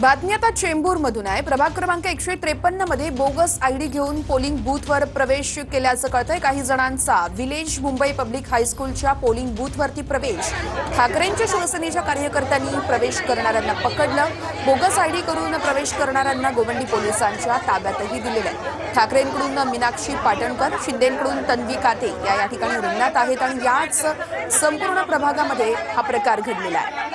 बातमी आता चेंबूरमधून आहे। प्रभाग क्रमांक 153 मध्ये बोगस आयडी घेऊन पोलिंग बूथवर प्रवेश केल्याचं कळतंय। काही जणांचा विलेज मुंबई पब्लिक हायस्कूलच्या पोलिंग बूथवरती प्रवेश। ठाकरेंच्या शिवसेनेच्या कार्यकर्त्यांनी प्रवेश करणाऱ्यांना पकडलं। बोगस आयडी करून प्रवेश करणाऱ्यांना गोवंडी पोलिसांच्या ताब्यातही दिलेलं आहे। ठाकरेंकडून मीनाक्षी पाटणकर, शिंदेंकडून तन्वी काते या ठिकाणी रिंगणात आहेत आणि याच संपूर्ण प्रभागामध्ये हा प्रकार घडलेला आहे।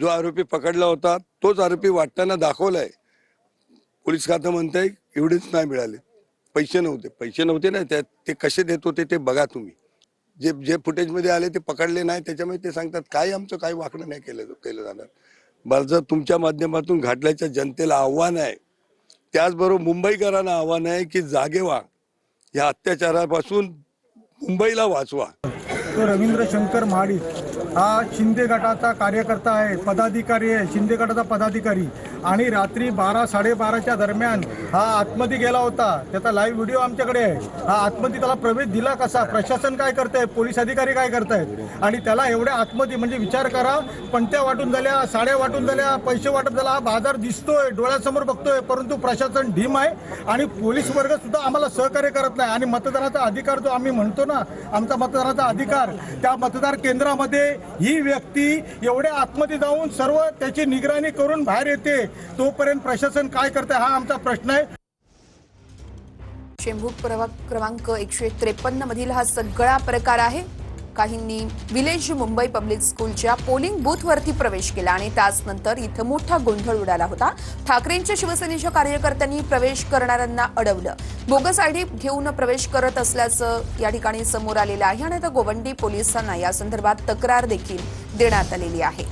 जो आरोपी पकडला होता तोच आरोपी वाटताना दाखवलाय। पोलीस खातं म्हणतंय एवढेच नाही मिळाले, पैसे नव्हते ना, ते कसे देत होते ते बघा तुम्ही। जे फुटेज मध्ये आले ते पकडले नाही, त्याच्यामुळे ते सांगतात काय आमचं काही वाकडं नाही केलं जाणार। बरं, तुमच्या माध्यमातून घाटल्याच्या जनतेला आव्हान आहे, त्याचबरोबर मुंबईकरांना आव्हान आहे की जागे व्हा, या अत्याचारापासून मुंबईला वाचवा। तो रवींद्र शंकर महाडिक हा शिंदे गटाचा कार्यकर्ता आहे, पदाधिकारी आहे, शिंदे गटाचा पदाधिकारी। आणि रात्री 12-12:30च्या दरम्यान हा आतमध्ये गेला होता। त्याचा लाईव्ह व्हिडिओ आमच्याकडे आहे। हा आतमध्ये त्याला प्रवेश दिला कसा? प्रशासन काय करतंय, पोलीस अधिकारी काय करतायत? आणि त्याला एवढ्या आतमध्ये, म्हणजे विचार करा, पणत्या वाटून झाल्या, साड्या वाटून झाल्या, पैसे वाटत झाला, हा बाजार दिसतोय, डोळ्यासमोर बघतोय, परंतु प्रशासन ढीम आहे आणि पोलीस वर्ग सुद्धा आम्हाला सहकार्य करत नाही। आणि मतदानाचा अधिकार जो आम्ही म्हणतो ना, आमचा मतदानाचा अधिकार, त्या मतदार केंद्रामध्ये ही व्यक्ती एवढ्या आतमध्ये जाऊन सर्व त्याची निगराणी करून बाहेर येते, तोपर्यंत प्रशासन काय करते हा आमचा प्रश्न आहे। चेंबूर प्रभाग क्रमांक 153 मधील हा सगळा प्रकार आहे। काहींनी विलेज मुंबई पब्लिक स्कूलच्या पोलिंग बूथवरती प्रवेश केला आणि त्यानंतर इथं मोठा गोंधळ उडाला होता। ठाकरेंच्या शिवसेनेच्या कार्यकर्त्यांनी प्रवेश करणाऱ्यांना अडवलं। बोगस आयडी घेऊन प्रवेश करत असल्याचं या ठिकाणी समोर आलेलं आहे आणि आता गोवंडी पोलिसांना या संदर्भात तक्रार देखील देण्यात आलेली आहे।